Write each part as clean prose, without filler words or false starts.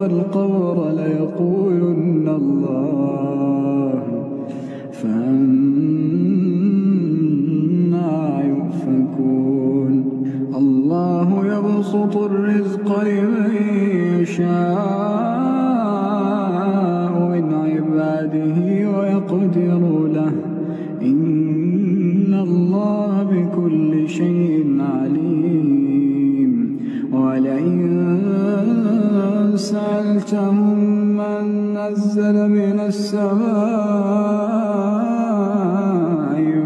والقمر ليقولن الله فأنا يؤفكون الله يبسط الرزق لمن يشاء من عباده ويقدر له إن الله بكل شيء عليم ولئن سألتهم من نزل من السماء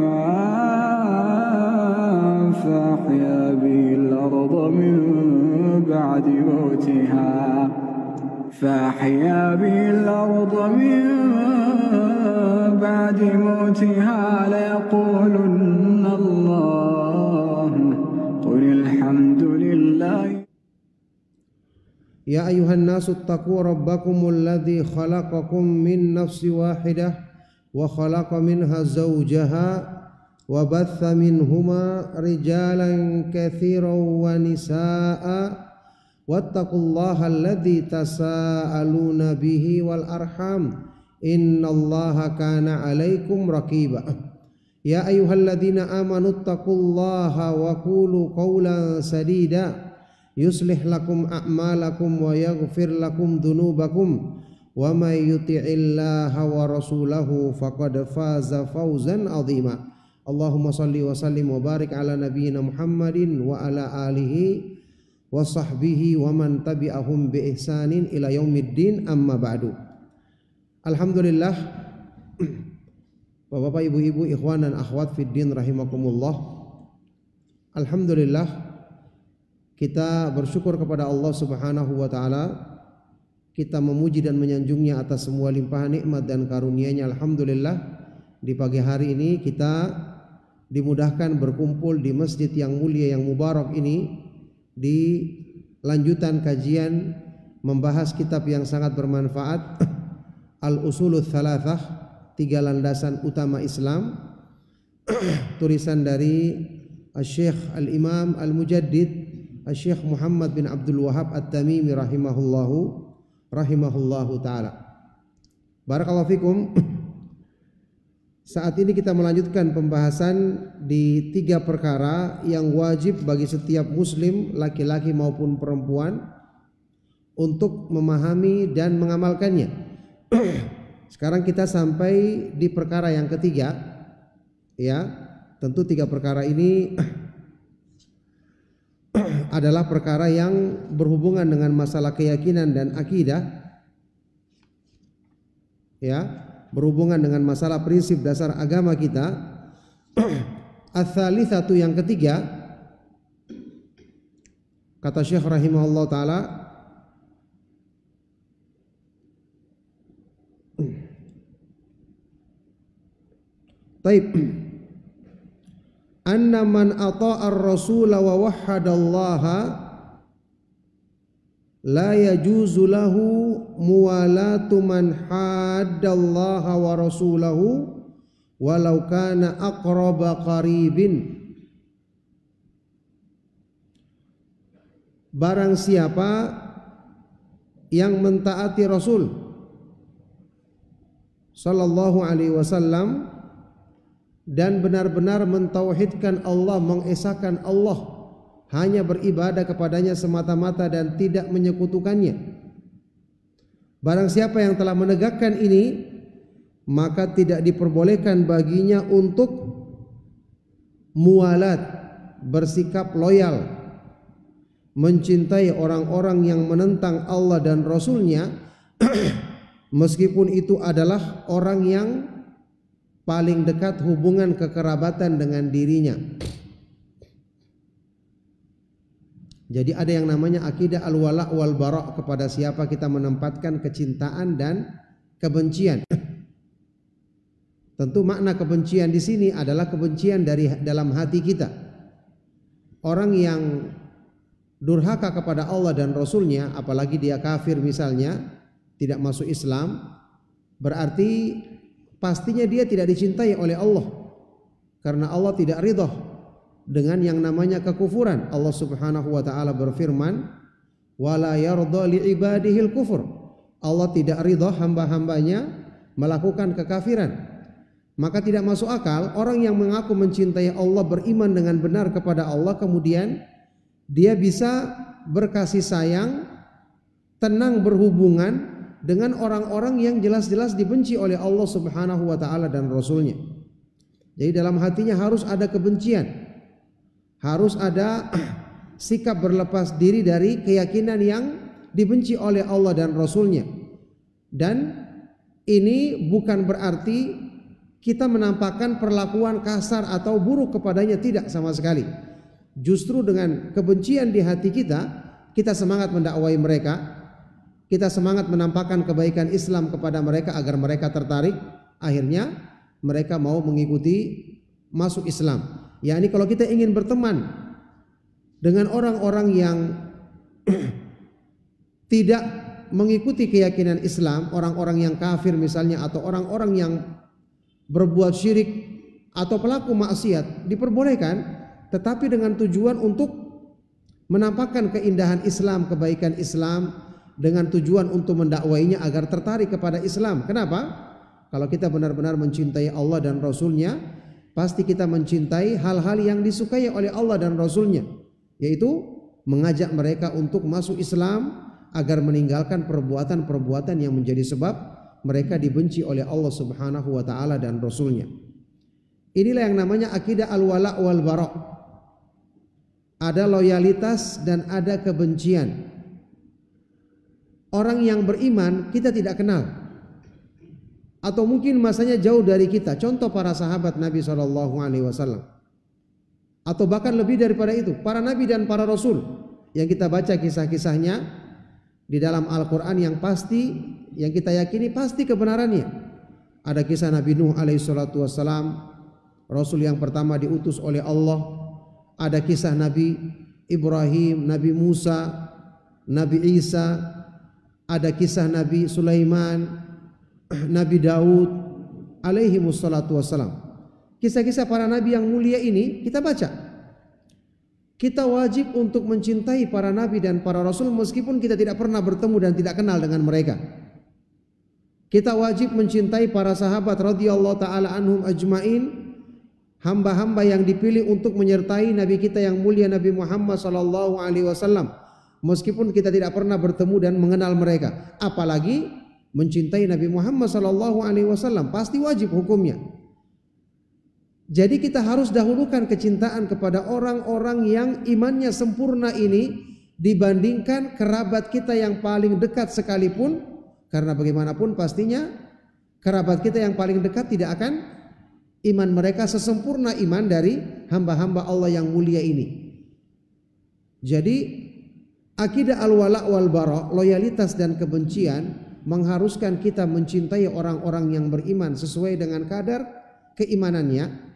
ماء فأحيا به الأرض من بعد موتها ليقولن الله قل الحمد لله. يا أيها الناس اتقوا ربكم الذي خلقكم من نفس واحدة وخلق منها زوجها وبث منهما رجالا كثيرا ونساء واتقوا الله الذي تساءلون به والأرحام إن الله كان عليكم رقيبا. يا أيها الذين آمنوا اتقوا الله وقولوا قولا سديدا يصلح لكم أعمالكم ويغفر لكم ذنوبكم ومن يطع الله ورسوله فقد فاز فوزا عظيما. اللهم صل وسلم وبارك على نبينا محمد وعلى آله وصحبه ومن تبعهم بإحسان إلى يوم الدين أما بعد. Alhamdulillah, Bapak, Ibu, ikhwan dan akhwat fiddin rahimakumullah. Alhamdulillah, kita bersyukur kepada Allah Subhanahu wa taala. Kita memuji dan menyanjungnya atas semua limpahan nikmat dan karunia-Nya. Alhamdulillah, di pagi hari ini kita dimudahkan berkumpul di masjid yang mulia yang mubarak ini di lanjutan kajian membahas kitab yang sangat bermanfaat, Al-Usulul Thalathah, 3 landasan utama Islam, tulisan dari Syekh Al-Imam Al-Mujaddid Syekh Muhammad bin Abdul Wahab At-Tamimi rahimahullahu ta'ala. Barakallahu fikum. Saat ini kita melanjutkan pembahasan di 3 perkara yang wajib bagi setiap muslim, laki-laki maupun perempuan, untuk memahami dan mengamalkannya. Sekarang kita sampai di perkara yang ketiga, ya. Tentu 3 perkara ini adalah perkara yang berhubungan dengan masalah keyakinan dan akidah, ya, berhubungan dengan masalah prinsip dasar agama kita. Ats-tsalitsatu, yang ketiga, kata Syekh rahimahullah taala, taib anna man ata'a ar-rasula wa wahhadallaha la yajuzu lahu muwalatu man haddallaha wa rasulahu walau kana aqraba qaribin. Barang siapa yang mentaati Rasul sallallahu alaihi wasallam dan benar-benar mentauhidkan Allah, mengesahkan Allah, hanya beribadah kepadanya semata-mata dan tidak menyekutukannya. Barang siapa yang telah menegakkan ini, maka tidak diperbolehkan baginya untuk mualat, bersikap loyal, mencintai orang-orang yang menentang Allah dan Rasulnya, meskipun itu adalah orang yang paling dekat hubungan kekerabatan dengan dirinya. Jadi ada yang namanya akidah al-wala wal bara, kepada siapa kita menempatkan kecintaan dan kebencian. Tentu makna kebencian di sini adalah kebencian dari dalam hati kita. Orang yang durhaka kepada Allah dan Rasulnya, apalagi dia kafir misalnya, tidak masuk Islam, berarti pastinya dia tidak dicintai oleh Allah, karena Allah tidak ridha dengan yang namanya kekufuran. Allah Subhanahu wa taala berfirman, wala yarda li ibadihil kufur. Allah tidak ridha hamba-hambanya melakukan kekafiran. Maka tidak masuk akal orang yang mengaku mencintai Allah, beriman dengan benar kepada Allah, kemudian dia bisa berkasih sayang, tenang berhubungan dengan orang-orang yang jelas-jelas dibenci oleh Allah Subhanahu wa taala dan Rasulnya. Jadi dalam hatinya harus ada kebencian, harus ada sikap berlepas diri dari keyakinan yang dibenci oleh Allah dan Rasulnya. Dan ini bukan berarti kita menampakkan perlakuan kasar atau buruk kepadanya, tidak sama sekali. Justru dengan kebencian di hati kita, kita semangat mendakwai mereka, kita semangat menampakkan kebaikan Islam kepada mereka agar mereka tertarik, akhirnya mereka mau mengikuti masuk Islam. Yani kalau kita ingin berteman dengan orang-orang yang tidak mengikuti keyakinan Islam, orang-orang yang kafir misalnya, atau orang-orang yang berbuat syirik atau pelaku maksiat, diperbolehkan, tetapi dengan tujuan untuk menampakkan keindahan Islam, kebaikan Islam, dengan tujuan untuk mendakwainya agar tertarik kepada Islam. Kenapa? Kalau kita benar-benar mencintai Allah dan Rasulnya, pasti kita mencintai hal-hal yang disukai oleh Allah dan Rasulnya, yaitu mengajak mereka untuk masuk Islam agar meninggalkan perbuatan-perbuatan yang menjadi sebab mereka dibenci oleh Allah Subhanahu wa taala dan Rasulnya. Inilah yang namanya akidah al-wala' wal bara'. Ada loyalitas dan ada kebencian. Orang yang beriman kita tidak kenal, atau mungkin masanya jauh dari kita. Contoh para sahabat Nabi SAW, atau bahkan lebih daripada itu, para nabi dan para rasul yang kita baca kisah-kisahnya di dalam Al-Quran, yang pasti, yang kita yakini pasti kebenarannya. Ada kisah Nabi Nuh alaihissalatu wassalam, rasul yang pertama diutus oleh Allah. Ada kisah Nabi Ibrahim, Nabi Musa, Nabi Isa. Ada kisah Nabi Sulaiman, Nabi Daud alaihi wassalatu wassalam. Kisah-kisah para nabi yang mulia ini kita baca. Kita wajib untuk mencintai para nabi dan para rasul meskipun kita tidak pernah bertemu dan tidak kenal dengan mereka. Kita wajib mencintai para sahabat radhiyallahu taala anhum ajmain, hamba-hamba yang dipilih untuk menyertai nabi kita yang mulia Nabi Muhammad sallallahu alaihi wasallam. Meskipun kita tidak pernah bertemu dan mengenal mereka, apalagi mencintai Nabi Muhammad SAW, pasti wajib hukumnya. Jadi kita harus dahulukan kecintaan kepada orang-orang yang imannya sempurna ini dibandingkan kerabat kita yang paling dekat sekalipun, karena bagaimanapun pastinya kerabat kita yang paling dekat tidak akan iman mereka sesempurna iman dari hamba-hamba Allah yang mulia ini. Jadi akidah al-wala' wal bara', loyalitas dan kebencian, mengharuskan kita mencintai orang-orang yang beriman sesuai dengan kadar keimanannya,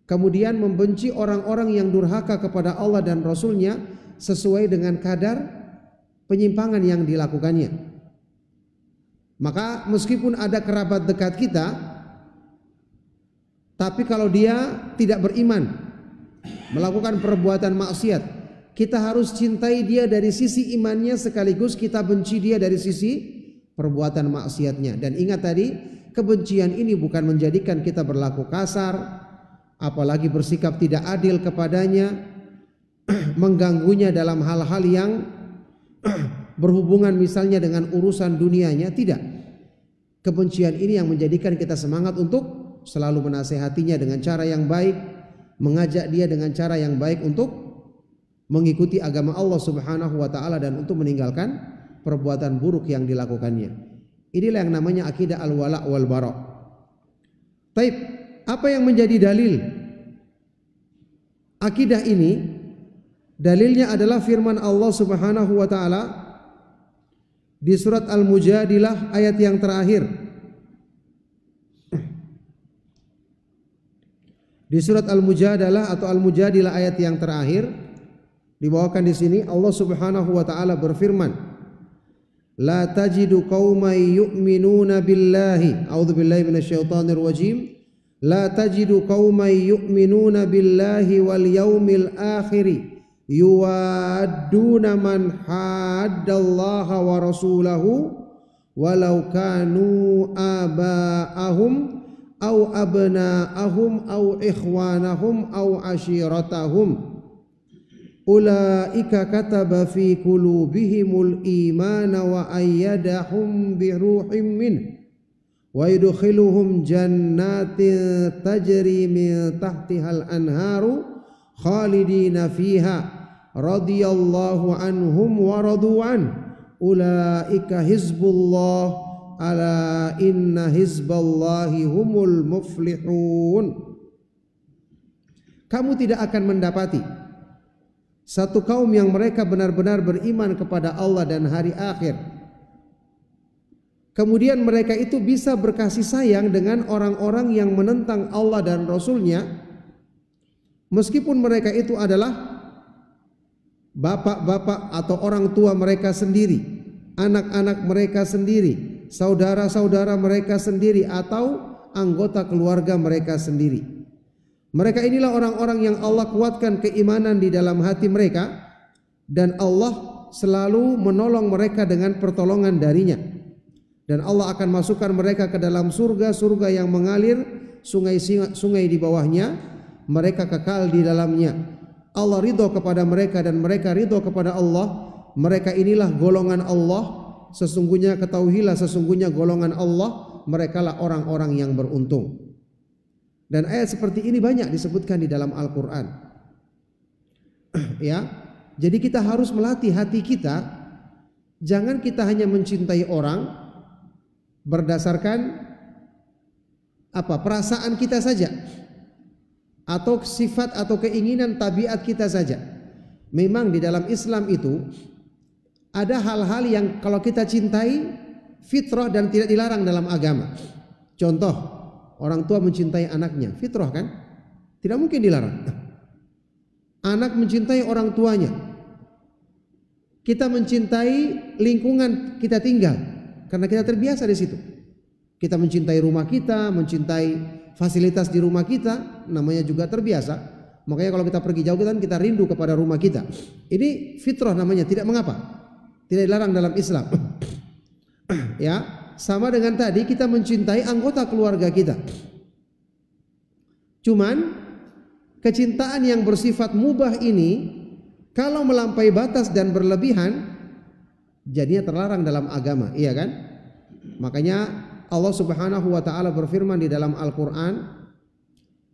kemudian membenci orang-orang yang durhaka kepada Allah dan Rasulnya sesuai dengan kadar penyimpangan yang dilakukannya. Maka meskipun ada kerabat dekat kita, tapi kalau dia tidak beriman, melakukan perbuatan maksiat, kita harus cintai dia dari sisi imannya sekaligus kita benci dia dari sisi perbuatan maksiatnya. Dan ingat tadi, kebencian ini bukan menjadikan kita berlaku kasar, apalagi bersikap tidak adil kepadanya, mengganggunya dalam hal-hal yang berhubungan misalnya dengan urusan dunianya, tidak. Kebencian ini yang menjadikan kita semangat untuk selalu menasehatinya dengan cara yang baik, mengajak dia dengan cara yang baik untuk mengikuti agama Allah Subhanahu wa taala dan untuk meninggalkan perbuatan buruk yang dilakukannya. Inilah yang namanya akidah al-wala' wal bara'. Taib, apa yang menjadi dalil akidah ini? Dalilnya adalah firman Allah Subhanahu wa taala di surat Al-Mujadilah ayat yang terakhir. Di surat Al-Mujadalah atau Al-Mujadilah ayat yang terakhir dibawakan di sini, Allah Subhanahu wa taala berfirman, la tajidu qauman yu'minuna billahi, a'udzubillahi minasyaitonir rajim, la tajidu qauman yu'minuna billahi wal yaumil akhir yuwadduna man haddallaha wa rasulahu walau kanu aba'ahum aw abna'ahum aw ikhwanahum aw ashiratahum ulaika kataba fi qulubihimul imana wa ayyadahum bi ruhim min wa yudkhiluhum jannatin tajri min tahtihal anharu khalidina fiha radhiyallahu anhum wa radu an ulaika hizbullah ala inna hizballahi humul muflihun. Kamu tidak akan mendapati satu kaum yang mereka benar-benar beriman kepada Allah dan hari akhir, kemudian mereka itu bisa berkasih sayang dengan orang-orang yang menentang Allah dan Rasulnya, meskipun mereka itu adalah bapak-bapak atau orang tua mereka sendiri, anak-anak mereka sendiri, saudara-saudara mereka sendiri, atau anggota keluarga mereka sendiri. Mereka inilah orang-orang yang Allah kuatkan keimanan di dalam hati mereka, dan Allah selalu menolong mereka dengan pertolongan darinya. Dan Allah akan masukkan mereka ke dalam surga-surga yang mengalir sungai-sungai di bawahnya, mereka kekal di dalamnya. Allah ridho kepada mereka dan mereka ridho kepada Allah. Mereka inilah golongan Allah. Sesungguhnya ketahuilah, sesungguhnya golongan Allah, merekalah orang-orang yang beruntung. Dan ayat seperti ini banyak disebutkan di dalam Al-Quran. Ya, jadi kita harus melatih hati kita. Jangan kita hanya mencintai orang berdasarkan perasaan kita saja, atau sifat atau keinginan tabiat kita saja. Memang di dalam Islam itu ada hal-hal yang kalau kita cintai fitrah dan tidak dilarang dalam agama. Contoh, orang tua mencintai anaknya, fitrah kan? Tidak mungkin dilarang. Anak mencintai orang tuanya. Kita mencintai lingkungan kita tinggal karena kita terbiasa di situ. Kita mencintai rumah kita, mencintai fasilitas di rumah kita, namanya juga terbiasa. Makanya kalau kita pergi jauh kan kita rindu kepada rumah kita. Ini fitrah namanya, tidak mengapa. Tidak dilarang dalam Islam. Ya. Sama dengan tadi kita mencintai anggota keluarga kita. Cuman kecintaan yang bersifat mubah ini kalau melampaui batas dan berlebihan jadinya terlarang dalam agama, iya kan? Makanya Allah Subhanahu wa taala berfirman di dalam Al-Qur'an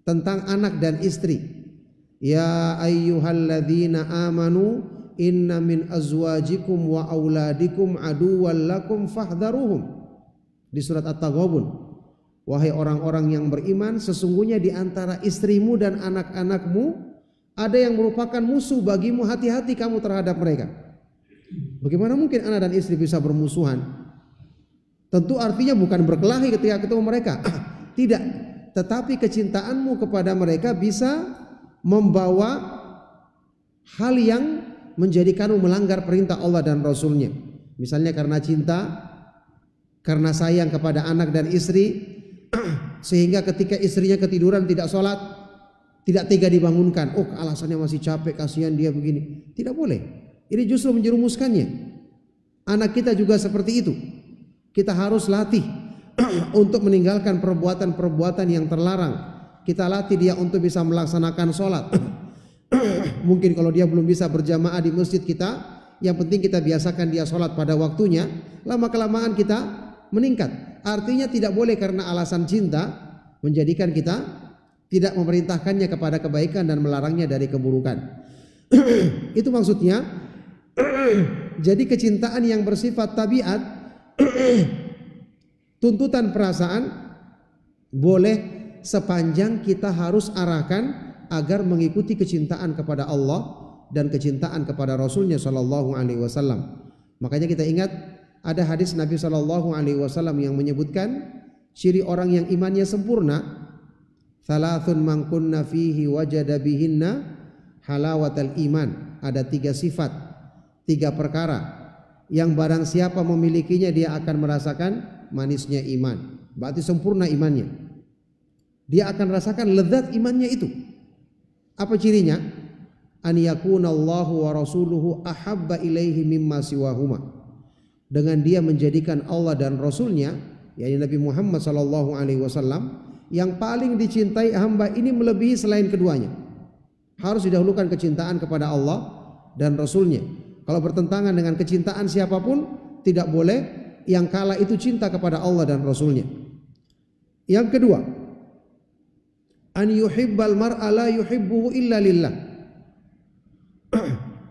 tentang anak dan istri. Ya ayyuhalladzina amanu inna min azwajikum wa auladikum aduwwan lakum fahdharuhum. Di surat At-Taghabun, wahai orang-orang yang beriman, sesungguhnya di antara istrimu dan anak-anakmu ada yang merupakan musuh bagimu, hati-hati kamu terhadap mereka. Bagaimana mungkin anak dan istri bisa bermusuhan? Tentu artinya bukan berkelahi ketika ketemu mereka, tidak, tetapi kecintaanmu kepada mereka bisa membawa hal yang menjadikanmu melanggar perintah Allah dan Rasulnya. Misalnya karena cinta, karena sayang kepada anak dan istri, sehingga ketika istrinya ketiduran tidak sholat, tidak tega dibangunkan. Oh, alasannya masih capek, kasihan dia begini. Tidak boleh. Ini justru menjerumuskannya. Anak kita juga seperti itu. Kita harus latih untuk meninggalkan perbuatan-perbuatan yang terlarang. Kita latih dia untuk bisa melaksanakan sholat. Mungkin kalau dia belum bisa berjamaah di masjid kita, yang penting kita biasakan dia sholat pada waktunya. Lama-kelamaan kita meningkat. Artinya tidak boleh karena alasan cinta menjadikan kita tidak memerintahkannya kepada kebaikan dan melarangnya dari keburukan. Itu maksudnya. Jadi kecintaan yang bersifat tabiat, tuntutan perasaan, boleh sepanjang kita harus arahkan agar mengikuti kecintaan kepada Allah dan kecintaan kepada Rasulnya Shallallahu Alaihi Wasallam. Makanya kita ingat ada hadis Nabi Shallallahu Alaihi Wasallam yang menyebutkan ciri orang yang imannya sempurna, thalathun man kunna fihi wajada bihinna halawatal iman. Ada 3 sifat, 3 perkara yang barang siapa memilikinya dia akan merasakan manisnya iman. Berarti sempurna imannya. Dia akan rasakan lezat imannya itu. Apa cirinya? an yakunallahu wa rasuluhu ahabba ilaihi mimma siwahuma. Dengan dia menjadikan Allah dan Rasulnya, yaitu Nabi Muhammad sallallahu alaihi wasallam, yang paling dicintai hamba ini melebihi selain keduanya. Harus didahulukan kecintaan kepada Allah dan Rasulnya. Kalau bertentangan dengan kecintaan siapapun, tidak boleh, yang kalah itu cinta kepada Allah dan Rasulnya. Yang kedua, an yuhibbal mar'a la yuhibbuhu illa lillah.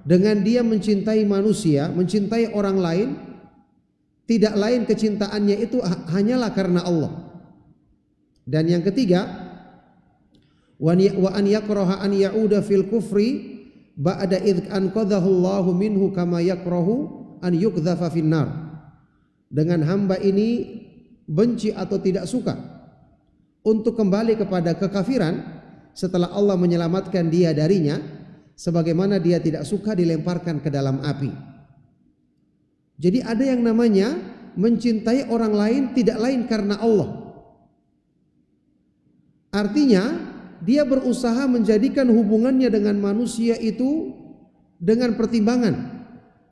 Dengan dia mencintai manusia, mencintai orang lain, tidak lain kecintaannya itu hanyalah karena Allah. Dan yang ketiga, wa an yakraha an ya'uda fil kufri ba'da idh anqadhahu Allahu minhu kama yakrahu an yuqdhafa finnar. Dengan hamba ini benci atau tidak suka untuk kembali kepada kekafiran setelah Allah menyelamatkan dia darinya, sebagaimana dia tidak suka dilemparkan ke dalam api. Jadi ada yang namanya mencintai orang lain tidak lain karena Allah. Artinya dia berusaha menjadikan hubungannya dengan manusia itu dengan pertimbangan.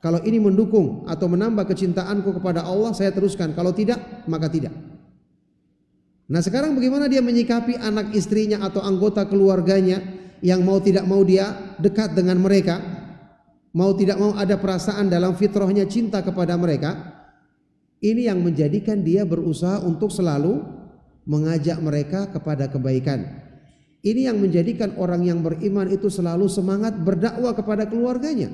Kalau ini mendukung atau menambah kecintaanku kepada Allah, saya teruskan. Kalau tidak, maka tidak. Nah sekarang bagaimana dia menyikapi anak istrinya atau anggota keluarganya yang mau tidak mau dia dekat dengan mereka, mau tidak mau ada perasaan dalam fitrahnya cinta kepada mereka. Ini yang menjadikan dia berusaha untuk selalu mengajak mereka kepada kebaikan. Ini yang menjadikan orang yang beriman itu selalu semangat berdakwah kepada keluarganya.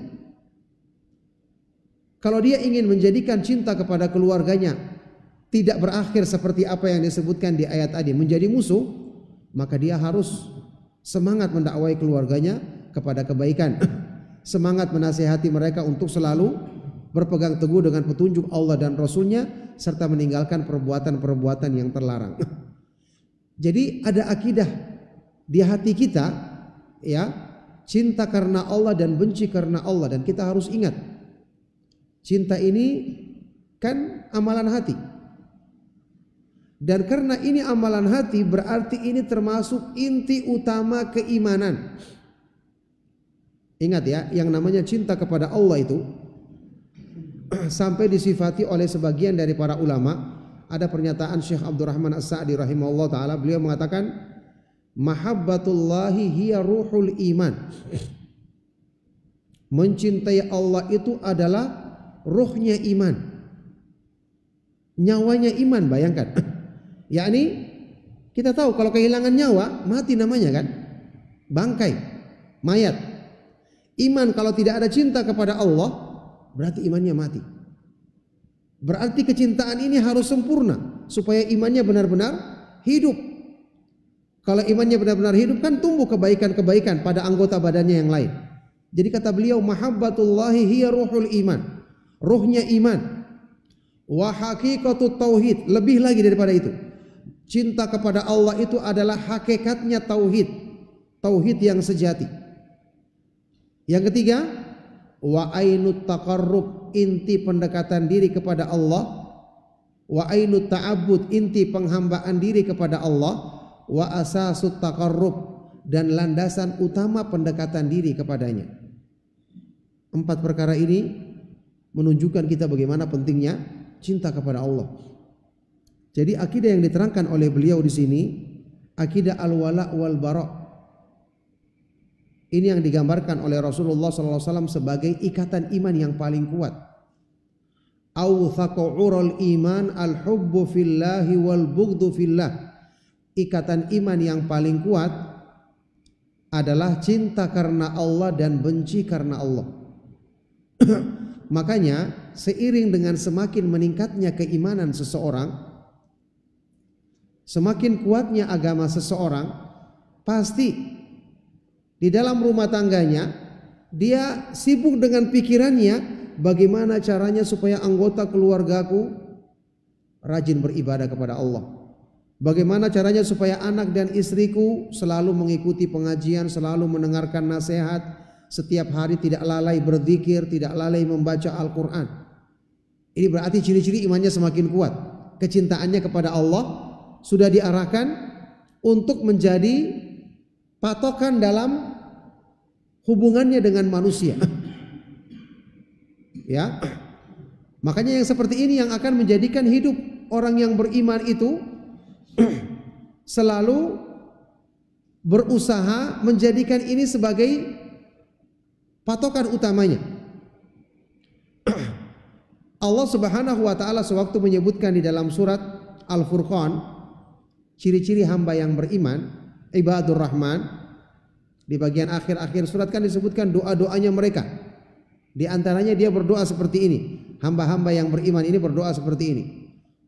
Kalau dia ingin menjadikan cinta kepada keluarganya tidak berakhir seperti apa yang disebutkan di ayat tadi, menjadi musuh, maka dia harus semangat mendakwai keluarganya kepada kebaikan. Semangat menasihati mereka untuk selalu berpegang teguh dengan petunjuk Allah dan Rasulnya, serta meninggalkan perbuatan-perbuatan yang terlarang. Jadi ada akidah di hati kita, ya, cinta karena Allah dan benci karena Allah. Dan kita harus ingat, cinta ini kan amalan hati. Dan karena ini amalan hati, berarti ini termasuk inti utama keimanan. Ingat ya, yang namanya cinta kepada Allah itu sampai disifati oleh sebagian dari para ulama. Ada pernyataan Syekh Abdurrahman As-Sa'di rahimahullah ta'ala, beliau mengatakan mahabbatullahi hiya ruhul iman. Mencintai Allah itu adalah ruhnya iman, nyawanya iman. Bayangkan, yakni kita tahu kalau kehilangan nyawa mati namanya kan, bangkai, mayat. Iman kalau tidak ada cinta kepada Allah berarti imannya mati. Berarti kecintaan ini harus sempurna supaya imannya benar-benar hidup. Kalau imannya benar-benar hidup kan tumbuh kebaikan-kebaikan pada anggota badannya yang lain. Jadi kata beliau, mahabbatullahi hiya ruhul iman, ruhnya iman. Wa haqiqatut tauhid, lebih lagi daripada itu. Cinta kepada Allah itu adalah hakikatnya tauhid, tauhid yang sejati. Yang ketiga, wa ainut taqarrub, inti pendekatan diri kepada Allah. Wa ainut ta'abbud, inti penghambaan diri kepada Allah. Wa asasut taqarrub, dan landasan utama pendekatan diri kepadanya. 4 perkara ini menunjukkan kita bagaimana pentingnya cinta kepada Allah. Jadi akidah yang diterangkan oleh beliau di sini, akidah al-wala wal bara. Ini yang digambarkan oleh Rasulullah SAW sebagai ikatan iman yang paling kuat. Awthaqu ural iman al-hubbu fillahi wal bughdu fillah. Ikatan iman yang paling kuat adalah cinta karena Allah dan benci karena Allah. Makanya seiring dengan semakin meningkatnya keimanan seseorang, semakin kuatnya agama seseorang, pasti di dalam rumah tangganya dia sibuk dengan pikirannya bagaimana caranya supaya anggota keluargaku rajin beribadah kepada Allah. Bagaimana caranya supaya anak dan istriku selalu mengikuti pengajian, selalu mendengarkan nasihat, setiap hari tidak lalai berzikir, tidak lalai membaca Al-Quran. Ini berarti ciri-ciri imannya semakin kuat. Kecintaannya kepada Allah sudah diarahkan untuk menjadi patokan dalam hubungannya dengan manusia. Ya. Makanya yang seperti ini yang akan menjadikan hidup orang yang beriman itu selalu berusaha menjadikan ini sebagai patokan utamanya. Allah Subhanahu wa taala sewaktu menyebutkan di dalam surat Al-Furqan ciri-ciri hamba yang beriman, ibadur rahman, di bagian akhir-akhir surat kan disebutkan doa-doanya mereka. Di antaranya dia berdoa seperti ini. Hamba-hamba yang beriman ini berdoa seperti ini.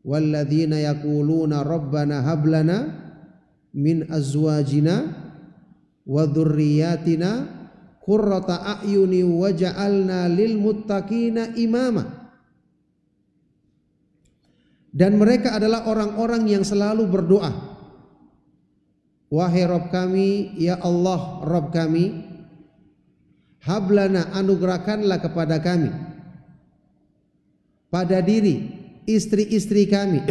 Walladzina yaquluna rabbana hab lana min azwajina wa dzurriyyatina qurrata a'yuni waj'alna lil muttaqina imama. Dan mereka adalah orang-orang yang selalu berdoa. Wahai Rabb kami, ya Allah Rabb kami, hablana anugerahkanlah kepada kami pada diri istri-istri kami.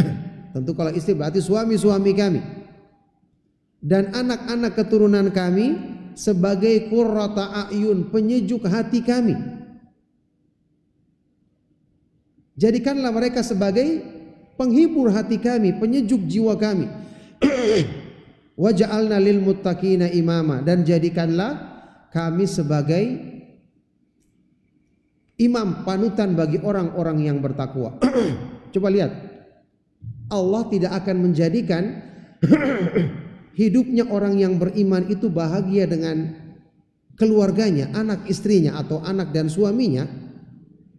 Tentu kalau istri berarti suami-suami kami dan anak-anak keturunan kami sebagai qurrata a'yun, penyejuk hati kami. Jadikanlah mereka sebagai penghibur hati kami, penyejuk jiwa kami. Waj'alna lil muttaqina imama, dan jadikanlah kami sebagai imam, panutan bagi orang-orang yang bertakwa. Coba lihat, Allah tidak akan menjadikan hidupnya orang yang beriman itu bahagia dengan keluarganya, anak istrinya atau anak dan suaminya,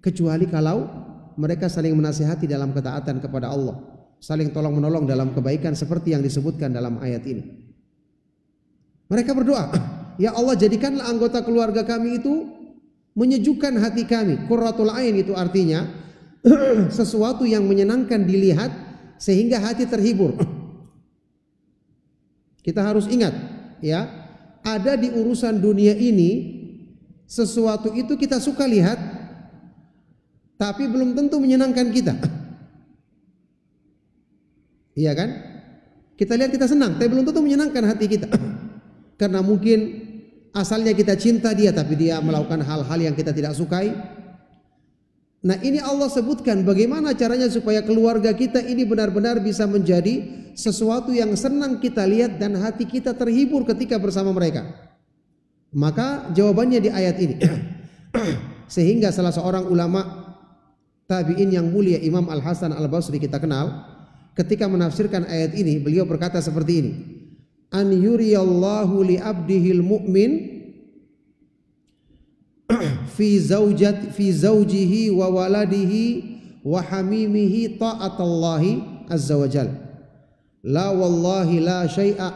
kecuali kalau mereka saling menasihati dalam ketaatan kepada Allah, saling tolong menolong dalam kebaikan seperti yang disebutkan dalam ayat ini. Mereka berdoa, ya Allah jadikanlah anggota keluarga kami itu menyejukkan hati kami. Qurratul ain itu artinya sesuatu yang menyenangkan dilihat sehingga hati terhibur. Kita harus ingat, ya, ada di urusan dunia ini sesuatu itu kita suka lihat, tapi belum tentu menyenangkan kita. Iya kan? Kita lihat kita senang, tapi belum tentu menyenangkan hati kita. Karena mungkin asalnya kita cinta dia, tapi dia melakukan hal-hal yang kita tidak sukai. Nah, ini Allah sebutkan bagaimana caranya supaya keluarga kita ini benar-benar bisa menjadi sesuatu yang senang kita lihat dan hati kita terhibur ketika bersama mereka. Maka jawabannya di ayat ini. Sehingga salah seorang ulama tabi'in yang mulia, Imam Al-Hasan Al-Basri kita kenal, ketika menafsirkan ayat ini beliau berkata seperti ini, an yuriyallahu li abdihil mu'min fi zawjihi wa waladihi wa hamimihi ta'atallahi azza wa jal, la wallahi la syai'a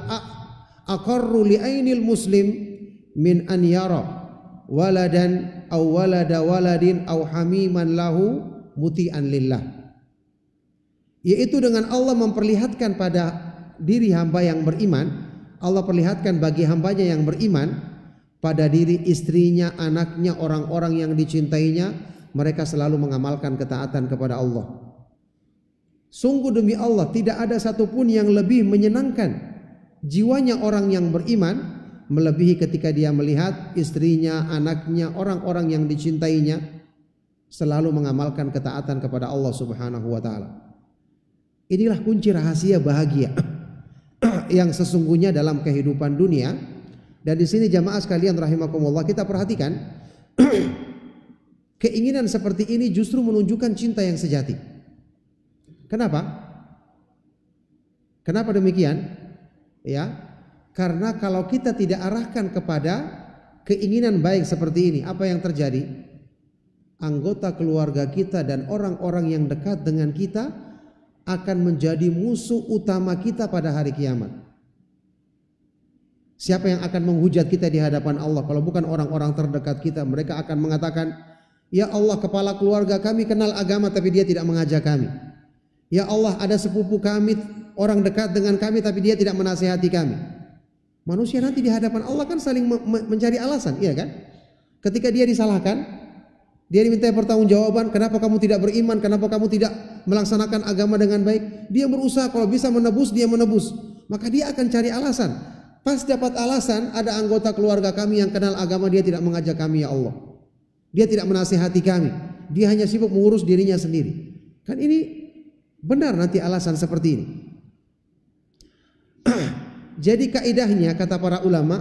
aqarru li ainil muslim min an yara waladan aw walada waladin aw hamiman lahu muti'an lillah, yaitu dengan Allah memperlihatkan pada diri hamba yang beriman, Allah perlihatkan bagi hambanya yang beriman pada diri istrinya, anaknya, orang-orang yang dicintainya, mereka selalu mengamalkan ketaatan kepada Allah. Sungguh demi Allah tidak ada satupun yang lebih menyenangkan jiwanya orang yang beriman melebihi ketika dia melihat istrinya, anaknya, orang-orang yang dicintainya selalu mengamalkan ketaatan kepada Allah Subhanahu wa taala. Inilah kunci rahasia bahagia yang sesungguhnya dalam kehidupan dunia. Dan di sini jamaah sekalian rahimakumullah, kita perhatikan keinginan seperti ini justru menunjukkan cinta yang sejati. Kenapa? Kenapa demikian? Ya, karena kalau kita tidak arahkan kepada keinginan baik seperti ini, apa yang terjadi? Anggota keluarga kita dan orang-orang yang dekat dengan kita akan menjadi musuh utama kita pada hari kiamat. Siapa yang akan menghujat kita di hadapan Allah kalau bukan orang-orang terdekat kita? Mereka akan mengatakan, ya Allah, kepala keluarga kami kenal agama tapi dia tidak mengajak kami. Ya Allah, ada sepupu kami, orang dekat dengan kami tapi dia tidak menasihati kami. Manusia nanti di hadapan Allah kan saling mencari alasan, iya kan? Ketika dia disalahkan, dia diminta pertanggungjawaban, kenapa kamu tidak beriman, kenapa kamu tidak melaksanakan agama dengan baik? Dia berusaha kalau bisa menebus, dia menebus. Maka dia akan cari alasan. Pas dapat alasan, ada anggota keluarga kami yang kenal agama, dia tidak mengajak kami ya Allah. Dia tidak menasihati kami. Dia hanya sibuk mengurus dirinya sendiri. Kan ini benar nanti alasan seperti ini. Jadi kaidahnya kata para ulama,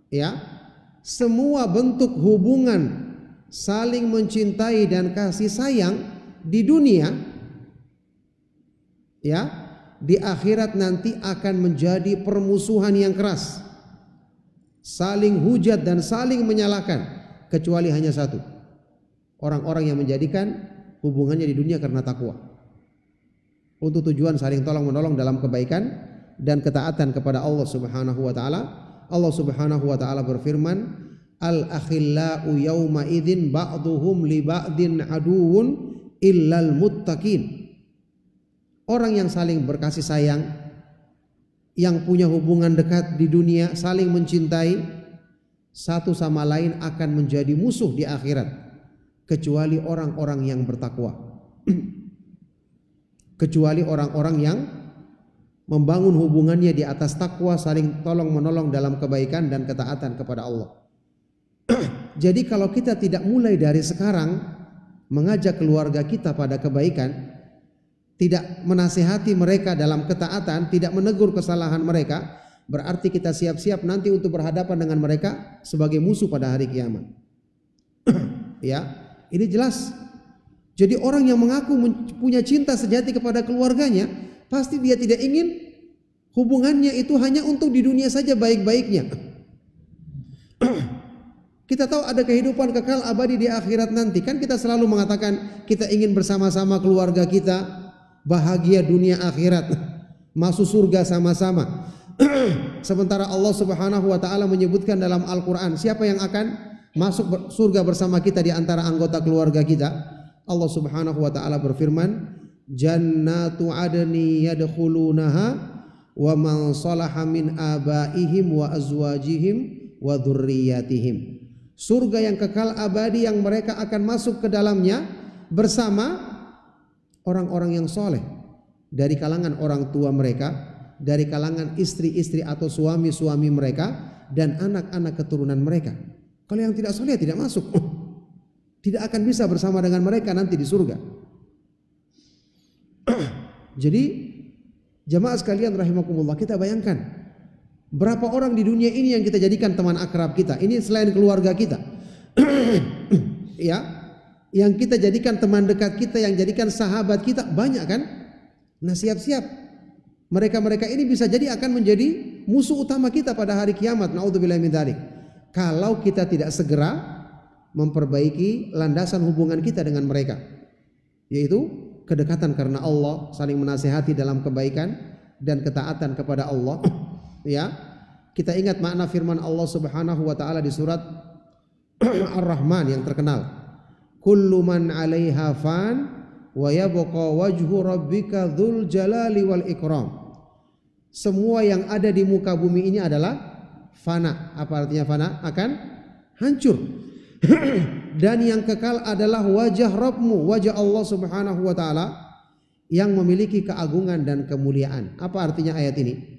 ya, semua bentuk hubungan saling mencintai dan kasih sayang di dunia, ya, di akhirat nanti akan menjadi permusuhan yang keras, saling hujat dan saling menyalahkan, kecuali hanya satu, orang-orang yang menjadikan hubungannya di dunia karena takwa, untuk tujuan saling tolong menolong dalam kebaikan dan ketaatan kepada Allah Subhanahu wa taala. Allah Subhanahu wa taala berfirman, al-akhillau yawma idzin ba'duhum li ba'din aduwwun illal muttaqin. Orang yang saling berkasih sayang, yang punya hubungan dekat di dunia, saling mencintai, satu sama lain akan menjadi musuh di akhirat, kecuali orang-orang yang bertakwa. Kecuali orang-orang yang membangun hubungannya di atas takwa, saling tolong menolong dalam kebaikan dan ketaatan kepada Allah. Jadi kalau kita tidak mulai dari sekarang mengajak keluarga kita pada kebaikan, tidak menasihati mereka dalam ketaatan, tidak menegur kesalahan mereka, berarti kita siap-siap nanti untuk berhadapan dengan mereka sebagai musuh pada hari kiamat. Ya, ini jelas. Jadi orang yang mengaku punya cinta sejati kepada keluarganya, pasti dia tidak ingin hubungannya itu hanya untuk di dunia saja baik-baiknya. Kita tahu ada kehidupan kekal abadi di akhirat nanti. Kan kita selalu mengatakan kita ingin bersama-sama keluarga kita, bahagia dunia akhirat, masuk surga sama-sama. Sementara Allah Subhanahu wa taala menyebutkan dalam Al-Qur'an, siapa yang akan masuk surga bersama kita di antara anggota keluarga kita? Allah Subhanahu wa taala berfirman, jannatu adni yadkhulunaha wa man salaha min abaihim wa azwajihim wa dzurriyyatihim. Surga yang kekal abadi yang mereka akan masuk ke dalamnya bersama orang-orang yang soleh dari kalangan orang tua mereka, dari kalangan istri-istri atau suami-suami mereka, dan anak-anak keturunan mereka. Kalau yang tidak soleh tidak masuk, tidak akan bisa bersama dengan mereka nanti di surga. Jadi jamaah sekalian rahimakumullah, kita bayangkan berapa orang di dunia ini yang kita jadikan teman akrab kita, ini selain keluarga kita. Ya, yang kita jadikan teman dekat kita, yang jadikan sahabat kita, banyak kan? Nah, siap-siap mereka-mereka ini bisa jadi akan menjadi musuh utama kita pada hari kiamat. Naudzubillahi min dzalik. Kalau kita tidak segera memperbaiki landasan hubungan kita dengan mereka, yaitu kedekatan karena Allah, saling menasihati dalam kebaikan dan ketaatan kepada Allah. Ya, kita ingat makna firman Allah Subhanahu wa taala di surat Ar-Rahman yang terkenal. Kullu man 'alaiha fan wa yabqa wajhu rabbika dzul jalali wal ikram. Semua yang ada di muka bumi ini adalah fana. Apa artinya fana? Akan hancur. Dan yang kekal adalah wajah Rabbmu, wajah Allah Subhanahu wa taala yang memiliki keagungan dan kemuliaan. Apa artinya ayat ini?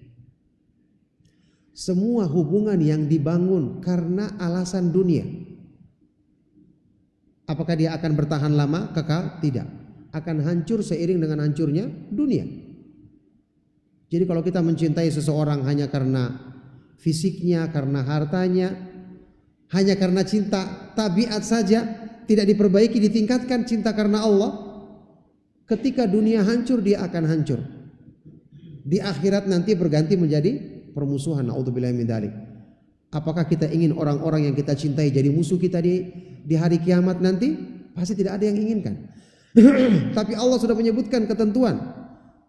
Semua hubungan yang dibangun karena alasan dunia, apakah dia akan bertahan lama, kekal? Tidak. Akan hancur seiring dengan hancurnya dunia. Jadi kalau kita mencintai seseorang hanya karena fisiknya, karena hartanya, hanya karena cinta tabiat saja, tidak diperbaiki, ditingkatkan cinta karena Allah, ketika dunia hancur dia akan hancur. Di akhirat nanti berganti menjadi permusuhan. Naudzubillahi min dzalik. Apakah kita ingin orang-orang yang kita cintai jadi musuh kita di hari kiamat nanti? Pasti tidak ada yang inginkan. Tapi Allah sudah menyebutkan ketentuan.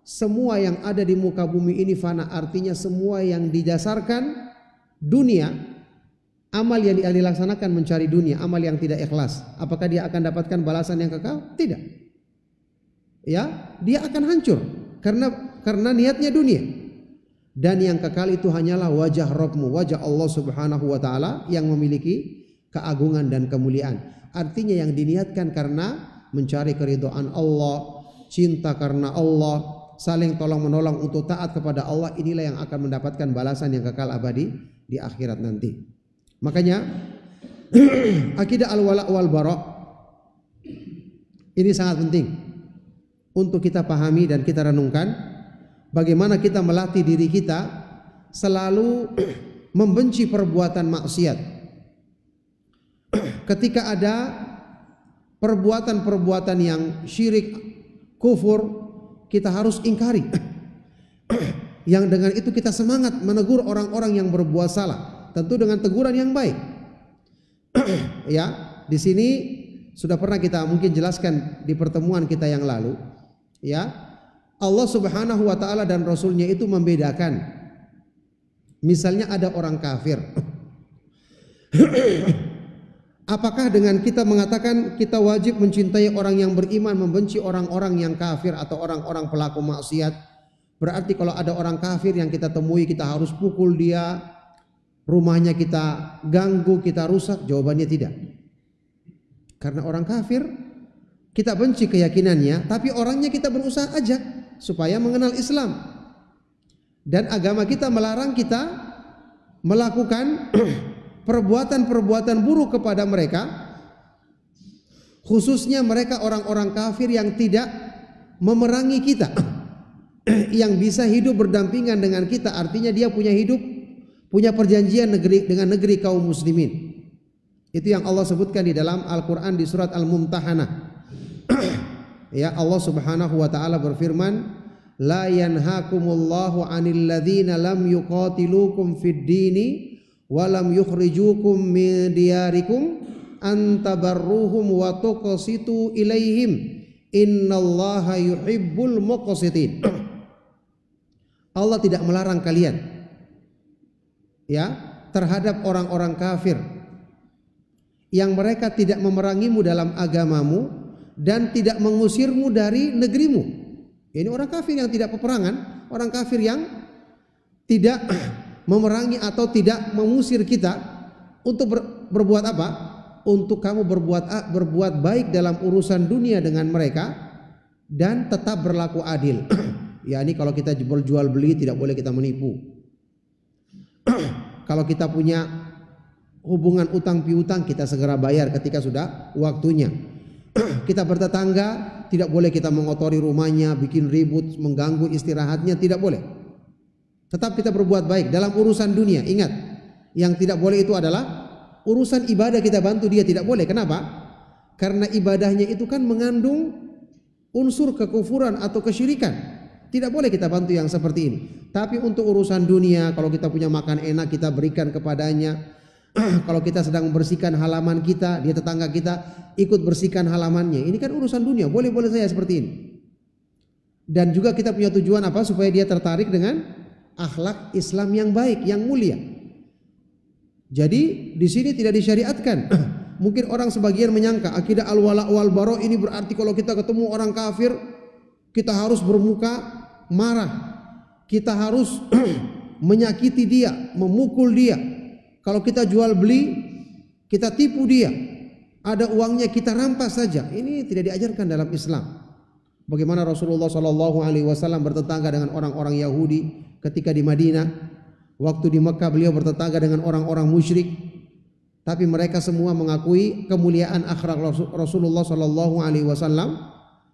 Semua yang ada di muka bumi ini fana, artinya semua yang didasarkan dunia, amal yang dilaksanakan mencari dunia, amal yang tidak ikhlas, apakah dia akan dapatkan balasan yang kekal? Tidak. Ya, dia akan hancur karena niatnya dunia. Dan yang kekal itu hanyalah wajah Rabbmu, wajah Allah Subhanahu wa taala yang memiliki keagungan dan kemuliaan. Artinya yang diniatkan karena mencari keridhaan Allah, cinta karena Allah, saling tolong menolong untuk taat kepada Allah, inilah yang akan mendapatkan balasan yang kekal abadi di akhirat nanti. Makanya akidah al-wala wal bara ini sangat penting untuk kita pahami dan kita renungkan, bagaimana kita melatih diri kita selalu membenci perbuatan maksiat. Ketika ada perbuatan-perbuatan yang syirik, kufur, kita harus ingkari. Yang dengan itu kita semangat menegur orang-orang yang berbuat salah, tentu dengan teguran yang baik. Ya, di sini sudah pernah kita mungkin jelaskan di pertemuan kita yang lalu. Ya, Allah Subhanahu wa taala dan Rasulnya itu membedakan. Misalnya ada orang kafir. Apakah dengan kita mengatakan kita wajib mencintai orang yang beriman, membenci orang-orang yang kafir atau orang-orang pelaku maksiat? Berarti kalau ada orang kafir yang kita temui, kita harus pukul dia, rumahnya kita ganggu, kita rusak? Jawabannya tidak. Karena orang kafir kita benci keyakinannya, tapi orangnya kita berusaha ajak supaya mengenal Islam. Dan agama kita melarang kita melakukan perbuatan-perbuatan buruk kepada mereka, khususnya mereka orang-orang kafir yang tidak memerangi kita, yang bisa hidup berdampingan dengan kita. Artinya dia punya hidup, punya perjanjian dengan negeri kaum muslimin. Itu yang Allah sebutkan di dalam Al-Quran di surat Al-Mumtahanah. Ya, Allah Subhanahu wa taala berfirman, la yanhakumullahu 'anil ladzina lam yuqatilukum fid dini walam yukhrijukum min diyarikum an tabarruhum wa tuqsitu ilaihim innallaha yuhibbul muqsitin. Allah tidak melarang kalian ya terhadap orang-orang kafir yang mereka tidak memerangimu dalam agamamu dan tidak mengusirmu dari negerimu. Ini orang kafir yang tidak peperangan, orang kafir yang tidak memerangi atau tidak mengusir kita untuk berbuat apa? Untuk kamu berbuat baik dalam urusan dunia dengan mereka dan tetap berlaku adil. Ya, ini kalau kita berjual beli tidak boleh kita menipu. Kalau kita punya hubungan utang piutang, kita segera bayar ketika sudah waktunya. Kita bertetangga tidak boleh kita mengotori rumahnya, bikin ribut, mengganggu istirahatnya, tidak boleh. Tetap kita berbuat baik dalam urusan dunia. Ingat, yang tidak boleh itu adalah urusan ibadah kita bantu dia, tidak boleh. Kenapa? Karena ibadahnya itu kan mengandung unsur kekufuran atau kesyirikan. Tidak boleh kita bantu yang seperti ini. Tapi untuk urusan dunia, kalau kita punya makan enak kita berikan kepadanya. Kalau kita sedang membersihkan halaman kita, dia tetangga kita ikut bersihkan halamannya. Ini kan urusan dunia, boleh-boleh saya seperti ini. Dan juga kita punya tujuan apa? Supaya dia tertarik dengan akhlak Islam yang baik, yang mulia. Jadi di sini tidak disyariatkan. Mungkin orang sebagian menyangka akidah al-wala wal bara ini berarti kalau kita ketemu orang kafir kita harus bermuka marah, kita harus menyakiti dia, memukul dia. Kalau kita jual beli, kita tipu dia, ada uangnya kita rampas saja. Ini tidak diajarkan dalam Islam. Bagaimana Rasulullah SAW bertetangga dengan orang-orang Yahudi ketika di Madinah. Waktu di Mekah beliau bertetangga dengan orang-orang musyrik. Tapi mereka semua mengakui kemuliaan akhlak Rasulullah SAW,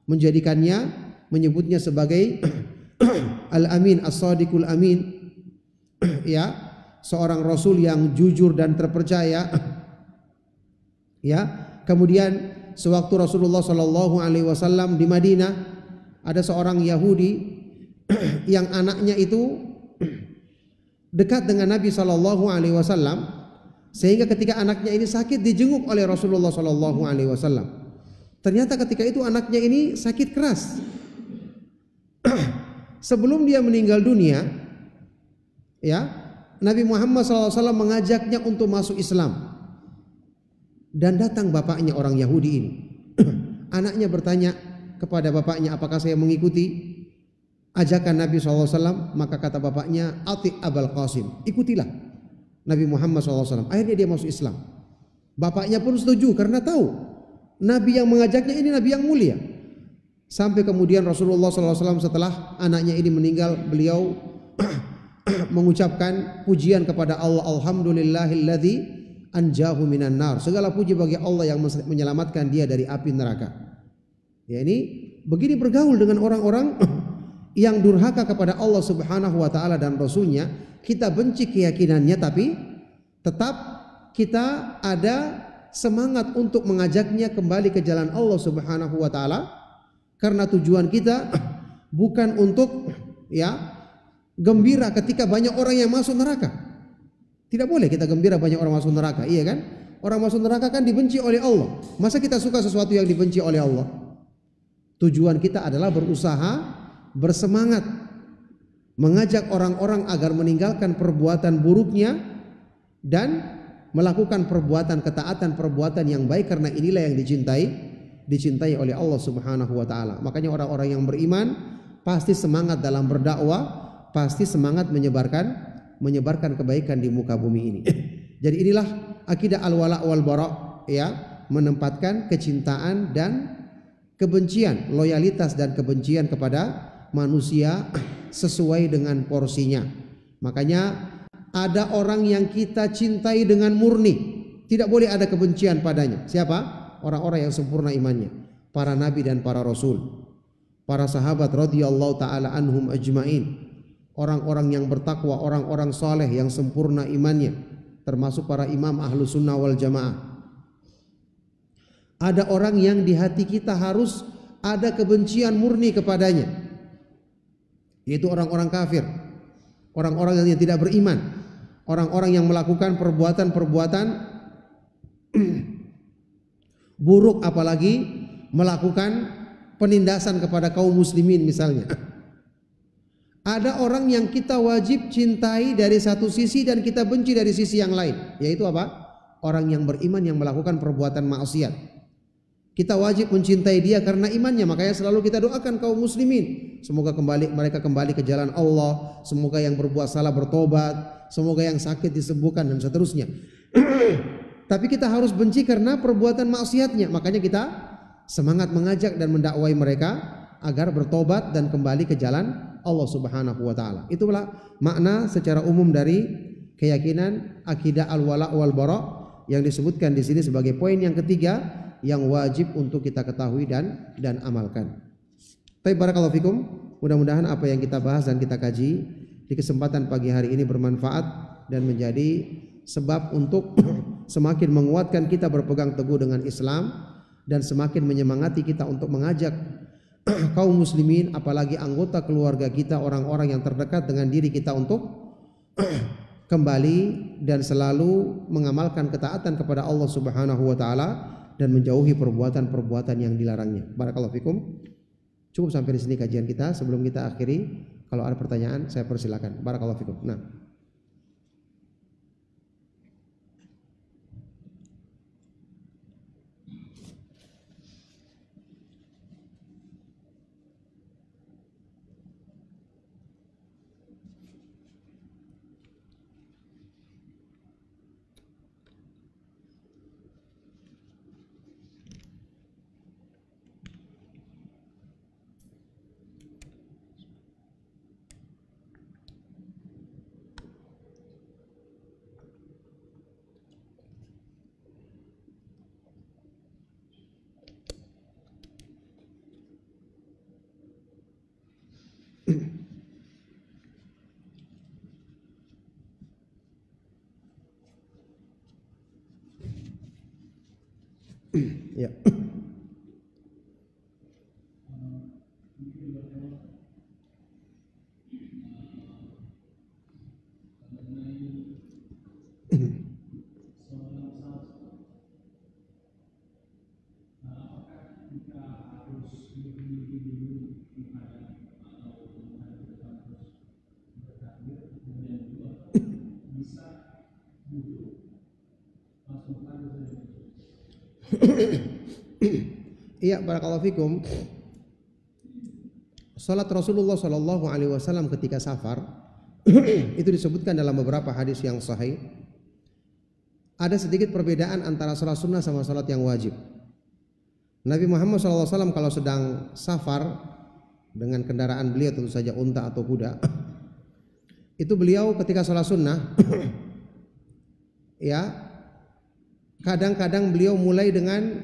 menjadikannya, menyebutnya sebagai Al-Amin, As-Sadiqul Amin. Ya, seorang Rasul yang jujur dan terpercaya. Ya, kemudian sewaktu Rasulullah SAW di Madinah, ada seorang Yahudi yang anaknya itu dekat dengan Nabi SAW, sehingga ketika anaknya ini sakit dijenguk oleh Rasulullah SAW. Ternyata ketika itu anaknya ini sakit keras. Sebelum dia meninggal dunia, ya, Nabi Muhammad SAW mengajaknya untuk masuk Islam. Dan datang bapaknya orang Yahudi ini. Anaknya bertanya kepada bapaknya, apakah saya mengikuti ajakan Nabi SAW? Maka kata bapaknya, Ati Abul Qasim, ikutilah Nabi Muhammad SAW. Akhirnya dia masuk Islam. Bapaknya pun setuju karena tahu Nabi yang mengajaknya ini Nabi yang mulia. Sampai kemudian Rasulullah SAW setelah anaknya ini meninggal, beliau mengucapkan pujian kepada Allah, alhamdulillahilladzi anjahu minan nar. Segala puji bagi Allah yang menyelamatkan dia dari api neraka. Ya, ini begini bergaul dengan orang-orang yang durhaka kepada Allah Subhanahu wa taala dan Rasulnya. Kita benci keyakinannya, tapi tetap kita ada semangat untuk mengajaknya kembali ke jalan Allah Subhanahu wa taala. Karena tujuan kita bukan untuk gembira ketika banyak orang yang masuk neraka. Tidak boleh kita gembira banyak orang masuk neraka, iya kan? Orang masuk neraka kan dibenci oleh Allah. Masa kita suka sesuatu yang dibenci oleh Allah? Tujuan kita adalah berusaha, bersemangat mengajak orang-orang agar meninggalkan perbuatan buruknya dan melakukan perbuatan ketaatan, perbuatan yang baik, karena inilah yang dicintai oleh Allah Subhanahu wa taala. Makanya orang-orang yang beriman pasti semangat dalam berdakwah, pasti semangat menyebarkan kebaikan di muka bumi ini. Jadi inilah akidah al-wala wal bara, menempatkan kecintaan dan kebencian, loyalitas dan kebencian kepada manusia sesuai dengan porsinya. Makanya ada orang yang kita cintai dengan murni, tidak boleh ada kebencian padanya. Siapa? Orang-orang yang sempurna imannya, para nabi dan para rasul, para sahabat radhiyallahu taala anhum ajmain, orang-orang yang bertakwa, orang-orang saleh yang sempurna imannya, termasuk para imam ahlu sunnah wal jamaah. Ada orang yang di hati kita harus ada kebencian murni kepadanya, yaitu orang-orang kafir, orang-orang yang tidak beriman, orang-orang yang melakukan perbuatan-perbuatan buruk, apalagi melakukan penindasan kepada kaum muslimin misalnya. Ada orang yang kita wajib cintai dari satu sisi dan kita benci dari sisi yang lain, yaitu apa? Orang yang beriman yang melakukan perbuatan maksiat. Kita wajib mencintai dia karena imannya, makanya selalu kita doakan kaum muslimin, semoga mereka kembali ke jalan Allah, semoga yang berbuat salah bertobat, semoga yang sakit disembuhkan dan seterusnya. Tapi kita harus benci karena perbuatan maksiatnya. Makanya kita semangat mengajak dan mendakwai mereka agar bertobat dan kembali ke jalan Allah Subhanahu wa taala. Itulah makna secara umum dari keyakinan akidah al-wala wal bara yang disebutkan di sini sebagai poin yang ketiga yang wajib untuk kita ketahui dan amalkan. Baik, barakallahu fikum. Mudah-mudahan apa yang kita bahas dan kita kaji di kesempatan pagi hari ini bermanfaat dan menjadi sebab untuk semakin menguatkan kita berpegang teguh dengan Islam dan semakin menyemangati kita untuk mengajak kaum muslimin, apalagi anggota keluarga kita, orang-orang yang terdekat dengan diri kita, untuk kembali dan selalu mengamalkan ketaatan kepada Allah Subhanahu wa taala dan menjauhi perbuatan-perbuatan yang dilarangnya. Barakallahu fikum. Cukup sampai di sini kajian kita. Sebelum kita akhiri, kalau ada pertanyaan saya persilakan. Barakallahu fikum. Nah, ya. Iya, barakallahu fikum. Salat Rasulullah sallallahu alaihi wasallam ketika safar itu disebutkan dalam beberapa hadis yang sahih. Ada sedikit perbedaan antara salat sunnah sama salat yang wajib. Nabi Muhammad SAW kalau sedang safar dengan kendaraan beliau, tentu saja unta atau kuda, itu beliau ketika sholat sunnah ya, kadang-kadang beliau mulai dengan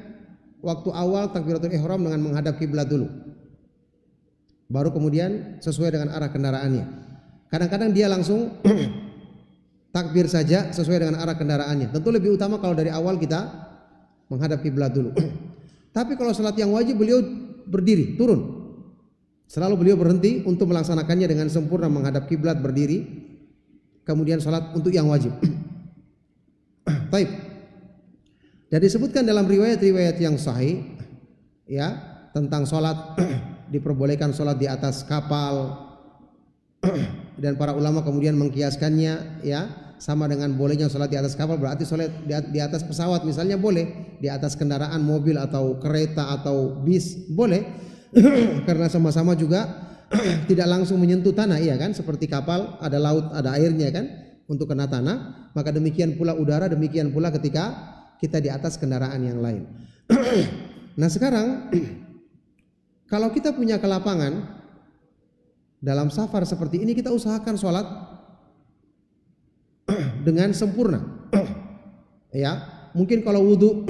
waktu awal takbiratul ihram dengan menghadap kiblat dulu, baru kemudian sesuai dengan arah kendaraannya. Kadang-kadang dia langsung takbir saja sesuai dengan arah kendaraannya. Tentu lebih utama kalau dari awal kita menghadap kiblat dulu. Tapi kalau salat yang wajib beliau berdiri, turun. Selalu beliau berhenti untuk melaksanakannya dengan sempurna, menghadap kiblat berdiri. Kemudian salat untuk yang wajib. Baik. Dan disebutkan dalam riwayat-riwayat yang sahih ya, tentang salat diperbolehkan salat di atas kapal. Dan para ulama kemudian mengkiaskannya ya, sama dengan bolehnya sholat di atas kapal, berarti sholat di atas pesawat misalnya boleh, di atas kendaraan mobil atau kereta atau bis boleh, karena sama-sama juga tidak langsung menyentuh tanah, iya kan? Seperti kapal ada laut ada airnya kan, untuk kena tanah. Maka demikian pula udara, demikian pula ketika kita di atas kendaraan yang lain. Nah sekarang kalau kita punya kelapangan dalam safar seperti ini, kita usahakan sholat dengan sempurna. Ya, mungkin kalau wudhu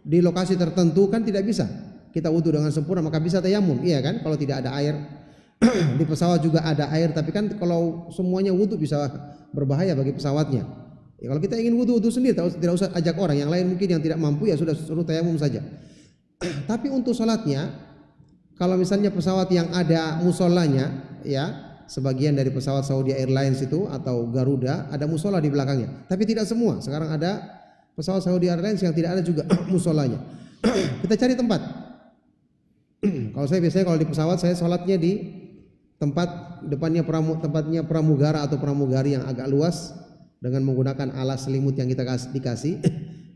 di lokasi tertentu kan tidak bisa kita wudhu dengan sempurna, maka bisa tayamum, iya kan? Kalau tidak ada air. Di pesawat juga ada air, tapi kan kalau semuanya wudhu bisa berbahaya bagi pesawatnya. Ya, kalau kita ingin wudhu sendiri, tidak usah ajak orang yang lain, mungkin yang tidak mampu ya sudah suruh tayamum saja. Tapi untuk sholatnya, kalau misalnya pesawat yang ada musolanya, ya sebagian dari pesawat Saudi Airlines itu atau Garuda ada musola di belakangnya, tapi tidak semua. Sekarang ada pesawat Saudi Airlines yang tidak ada juga musolanya. Kita cari tempat. Kalau saya biasanya kalau di pesawat saya sholatnya di tempat depannya tempatnya pramugara atau pramugari yang agak luas dengan menggunakan alas selimut yang kita dikasih.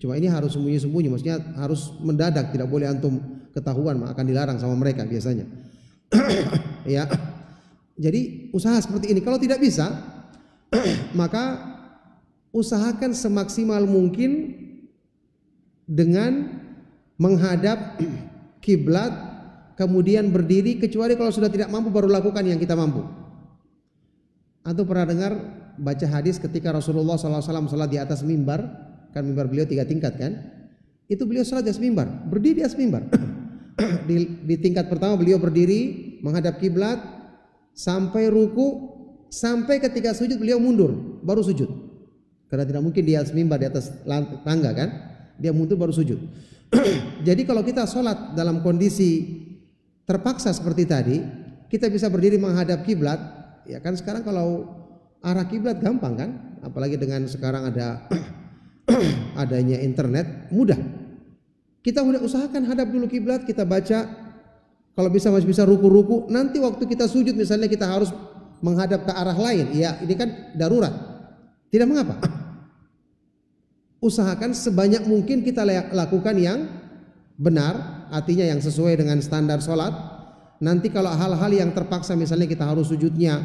Cuma ini harus sembunyi-sembunyi, maksudnya harus mendadak, tidak boleh antum ketahuan, akan dilarang sama mereka biasanya. Ya. Jadi usaha seperti ini. Kalau tidak bisa, maka usahakan semaksimal mungkin dengan menghadap kiblat, kemudian berdiri, kecuali kalau sudah tidak mampu baru lakukan yang kita mampu. Atau pernah dengar baca hadis ketika Rasulullah SAW salat di atas mimbar, kan mimbar beliau 3 tingkat kan? Itu beliau salat di atas mimbar, berdiri di atas mimbar. Di tingkat pertama beliau berdiri menghadap kiblat sampai ruku, sampai ketika sujud beliau mundur baru sujud, karena tidak mungkin di atas mimbar, di atas tangga kan, dia mundur baru sujud. Jadi kalau kita sholat dalam kondisi terpaksa seperti tadi, kita bisa berdiri menghadap kiblat, ya kan? Sekarang kalau arah kiblat gampang kan, apalagi dengan sekarang ada adanya internet, mudah. Kita udah usahakan hadap dulu kiblat, kita baca. Kalau bisa masih bisa ruku-ruku. Nanti waktu kita sujud misalnya kita harus menghadap ke arah lain, ya ini kan darurat, tidak mengapa. Usahakan sebanyak mungkin kita lakukan yang benar, artinya yang sesuai dengan standar sholat. Nanti kalau hal-hal yang terpaksa, misalnya kita harus sujudnya,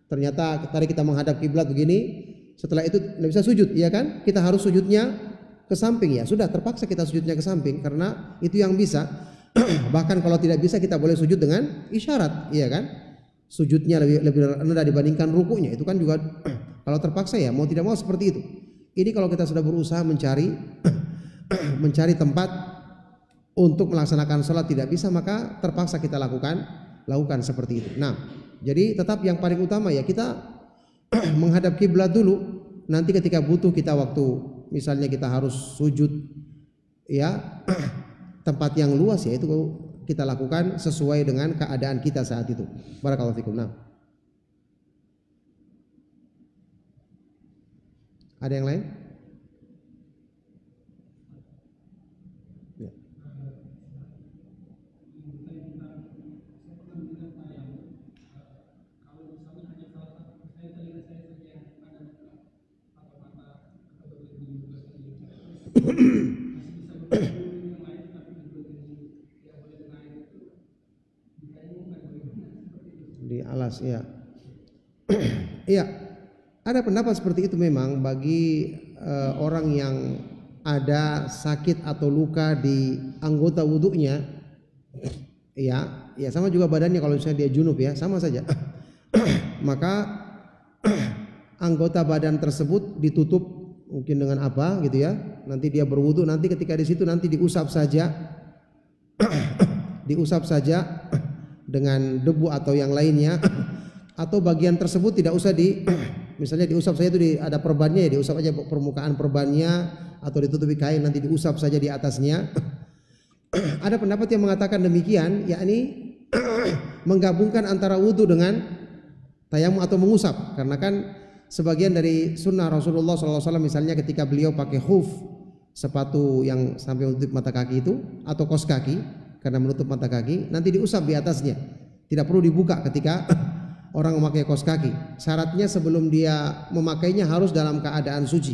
ternyata tadi kita menghadap kiblat begini, setelah itu tidak bisa sujud, ya kan? Kita harus sujudnya ke samping, ya sudah terpaksa kita sujudnya ke samping karena itu yang bisa. Bahkan kalau tidak bisa kita boleh sujud dengan isyarat, iya kan? Sujudnya lebih rendah dibandingkan rukunya, itu kan juga kalau terpaksa ya mau tidak mau seperti itu. Ini kalau kita sudah berusaha mencari tempat untuk melaksanakan sholat tidak bisa, maka terpaksa kita lakukan seperti itu. Nah, jadi tetap yang paling utama ya kita menghadap kiblat dulu. Nanti ketika butuh kita waktu misalnya kita harus sujud ya tempat yang luas, ya itu kita lakukan sesuai dengan keadaan kita saat itu. Barakallahu fikum. Nah, ada yang lain? Ya. Di alas, ya. Iya, ada pendapat seperti itu memang bagi orang yang ada sakit atau luka di anggota wudhunya, ya sama juga badannya kalau misalnya dia junub ya, sama saja. Maka anggota badan tersebut ditutup mungkin dengan apa gitu ya. Nanti dia berwudhu, nanti ketika di situ nanti diusap saja, diusap saja dengan debu atau yang lainnya, atau bagian tersebut tidak usah misalnya diusap saja itu ada perbannya ya, diusap aja permukaan perbannya atau ditutupi kain, nanti diusap saja di atasnya. Ada pendapat yang mengatakan demikian, yakni menggabungkan antara wudhu dengan tayamum atau mengusap, karena kan sebagian dari sunnah Rasulullah SAW misalnya ketika beliau pakai khuf, sepatu yang sampai menutup mata kaki itu, atau kos kaki karena menutup mata kaki, nanti diusap di atasnya, tidak perlu dibuka ketika orang memakai kos kaki. Syaratnya sebelum dia memakainya harus dalam keadaan suci.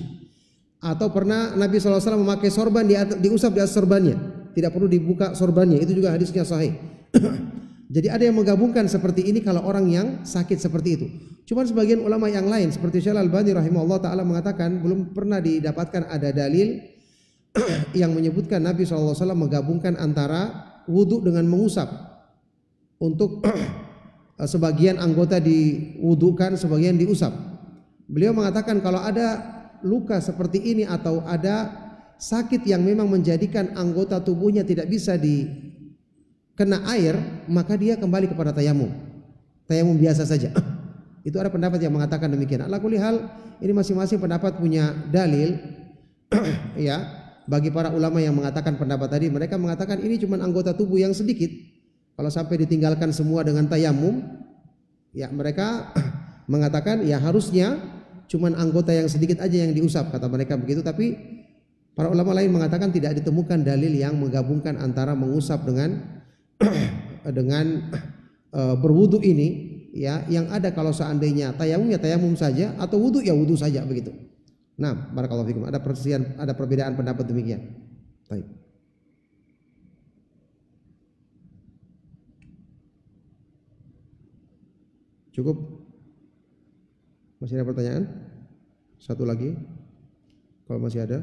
Atau pernah Nabi SAW memakai sorban, diusap di atas sorbannya, tidak perlu dibuka sorbannya, itu juga hadisnya sahih. Jadi ada yang menggabungkan seperti ini kalau orang yang sakit seperti itu. Cuman sebagian ulama yang lain seperti Syekh Al-Albani rahimahullah ta'ala mengatakan belum pernah didapatkan ada dalil yang menyebutkan Nabi SAW menggabungkan antara wudhu dengan mengusap. Untuk sebagian anggota diwudhukan, sebagian diusap. Beliau mengatakan kalau ada luka seperti ini atau ada sakit yang memang menjadikan anggota tubuhnya tidak bisa kena air, maka dia kembali kepada tayamum biasa saja. Itu ada pendapat yang mengatakan demikian. Ala kulli hal, ini masing-masing pendapat punya dalil. Ya, bagi para ulama yang mengatakan pendapat tadi, mereka mengatakan ini cuma anggota tubuh yang sedikit. Kalau sampai ditinggalkan semua dengan tayamum, ya mereka mengatakan ya harusnya cuma anggota yang sedikit aja yang diusap, kata mereka begitu. Tapi para ulama lain mengatakan tidak ditemukan dalil yang menggabungkan antara mengusap dengan berwudu ini, ya. Yang ada kalau seandainya tayamum ya tayamum saja, atau wudu ya wudu saja begitu. Nah, barakallahu fikum. Ada perbedaan pendapat demikian. Baik. Cukup? Masih ada pertanyaan? Satu lagi, kalau masih ada.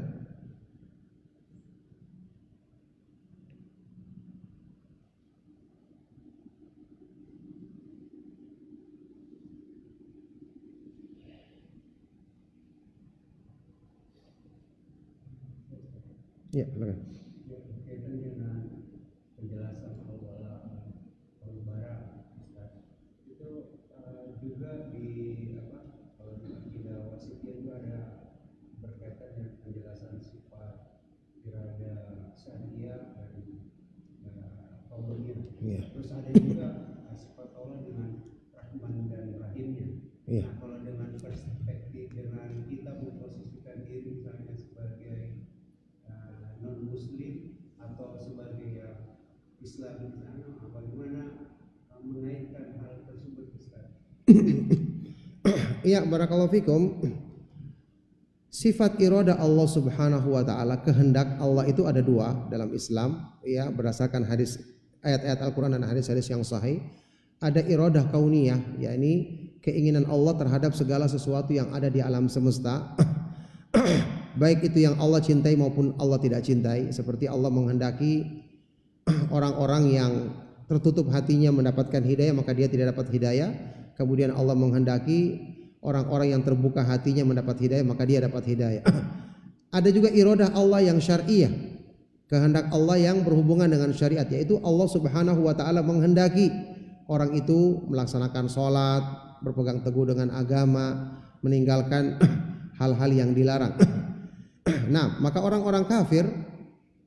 Ya, silakan. Berkaitan dengan penjelasan bara itu juga kalau di akidah wasitiyah itu ada berkaitan dengan penjelasan sifat irada syariah dan kauniyah. Terus ada juga sifat Allah dengan Rahman dan Rahimnya. Nah, kalau dengan perspektif dengan kita memposisikan diri misalnya sebagai non muslim atau sebagai Islam di sana, bagaimana mengaitkan hal tersebut, Ustaz? Ya, barakallahu fikum. Sifat irada Allah Subhanahu wa taala, kehendak Allah itu ada dua dalam Islam, ya, berdasarkan hadis ayat-ayat Al-Qur'an dan hadis-hadis yang sahih. Ada iradah kauniyah, yakni keinginan Allah terhadap segala sesuatu yang ada di alam semesta. Baik itu yang Allah cintai maupun Allah tidak cintai. Seperti Allah menghendaki orang-orang yang tertutup hatinya mendapatkan hidayah, maka dia tidak dapat hidayah. Kemudian Allah menghendaki orang-orang yang terbuka hatinya mendapat hidayah, maka dia dapat hidayah. Ada juga iradah Allah yang syariah, kehendak Allah yang berhubungan dengan syariat, yaitu Allah Subhanahu wa taala menghendaki orang itu melaksanakan sholat, berpegang teguh dengan agama, meninggalkan hal-hal yang dilarang. Nah, maka orang-orang kafir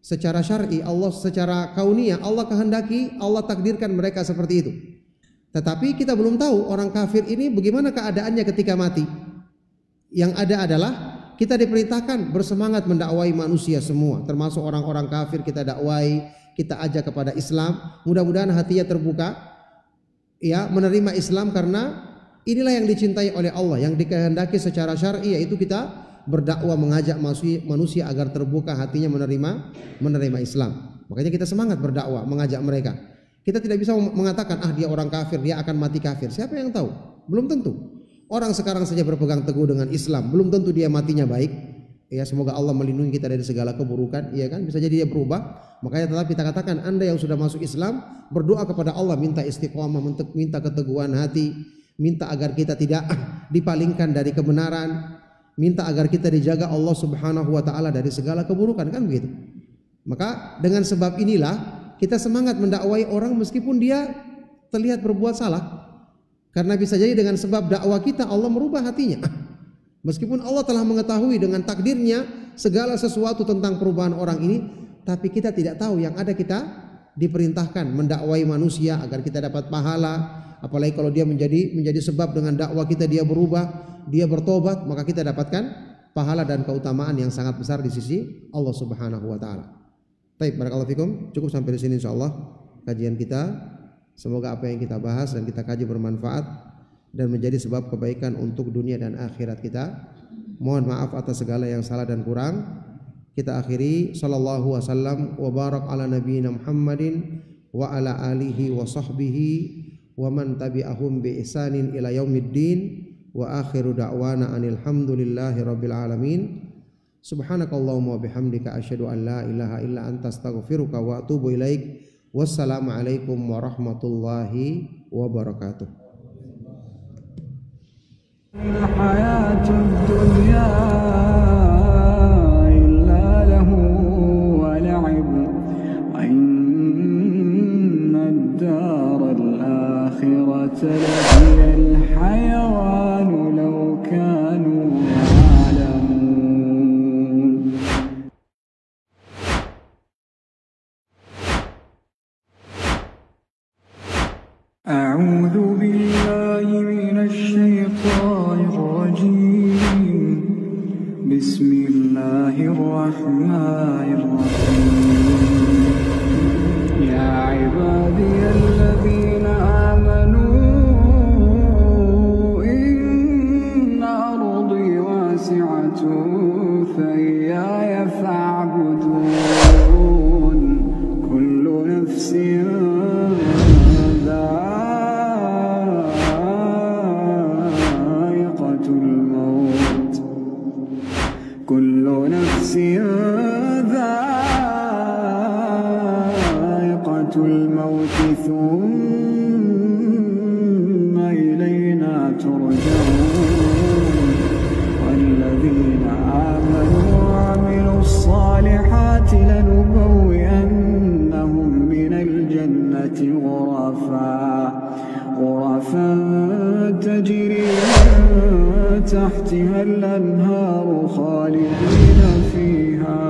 secara syar'i, Allah secara kauniyah, Allah kehendaki, Allah takdirkan mereka seperti itu. Tetapi kita belum tahu orang kafir ini bagaimana keadaannya ketika mati. Yang ada adalah kita diperintahkan bersemangat mendakwai manusia semua, termasuk orang-orang kafir kita dakwai, kita ajak kepada Islam. Mudah-mudahan hatinya terbuka, ya, menerima Islam, karena inilah yang dicintai oleh Allah, yang dikehendaki secara syar'i, yaitu kita berdakwah mengajak manusia agar terbuka hatinya menerima Islam. Makanya kita semangat berdakwah mengajak mereka. Kita tidak bisa mengatakan dia orang kafir, dia akan mati kafir. Siapa yang tahu? Belum tentu. Orang sekarang saja berpegang teguh dengan Islam, belum tentu dia matinya baik. Ya, semoga Allah melindungi kita dari segala keburukan, ya kan? Bisa jadi dia berubah. Makanya tetap kita katakan, Anda yang sudah masuk Islam, berdoa kepada Allah, minta istiqomah, minta keteguhan hati, minta agar kita tidak dipalingkan dari kebenaran, minta agar kita dijaga Allah Subhanahu wa taala dari segala keburukan, kan begitu. Maka dengan sebab inilah kita semangat mendakwai orang meskipun dia terlihat berbuat salah. Karena bisa jadi dengan sebab dakwah kita Allah merubah hatinya. Meskipun Allah telah mengetahui dengan takdirnya segala sesuatu tentang perubahan orang ini, tapi kita tidak tahu. Yang ada kita diperintahkan mendakwai manusia agar kita dapat pahala. Apalagi kalau dia menjadi sebab dengan dakwah kita dia berubah, dia bertobat, maka kita dapatkan pahala dan keutamaan yang sangat besar di sisi Allah Subhanahu wa taala. Baik, barakallahu fikum. Cukup sampai di sini insyaallah kajian kita. Semoga apa yang kita bahas dan kita kaji bermanfaat dan menjadi sebab kebaikan untuk dunia dan akhirat kita. Mohon maaf atas segala yang salah dan kurang. Kita akhiri, sallallahu wasallam wa barak ala nabiyina Muhammadin wa ala alihi wa sahbihi wa man tabi'ahum bi ihsanin ila yaumiddin wa akhiru da'wana anil hamdulillahi rabbil alamin. Subhanakallahumma wa bihamdika asyhadu an la ilaha illa anta astaghfiruka wa atubu ilaik. Wassalamualaikum warahmatullahi wabarakatuh. الحياة الدنيا إلا له ولعب إن الدار الآخرة لهي الحيوان لو كانوا يعلمون. أعوذ بالله من الشيطان الرجيم. بسم الله الرحمن الرحيم. يا عبادي الذين آمنوا إن أرضي واسعة فإياي فاعبدون. كل نفس ذائقة الموت ثم إلينا ترجعون. والذين آمنوا وعملوا الصالحات لنبوئنهم من الجنة غرفا تجري تحتها الأنهار خالدين فيها.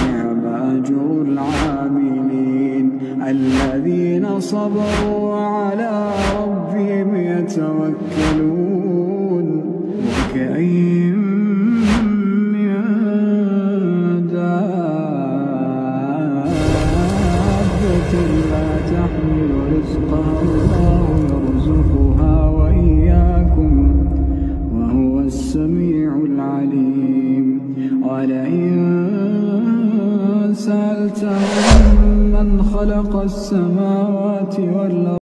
نعم أجر العاملين الذين صبروا وعلى ربهم يتوكلون. وكأين من دابة لا تحمل رزقها الله يرزقها وإياكم وهو السميع العليم. ولئن سألتهم من خلق السماوات والأرض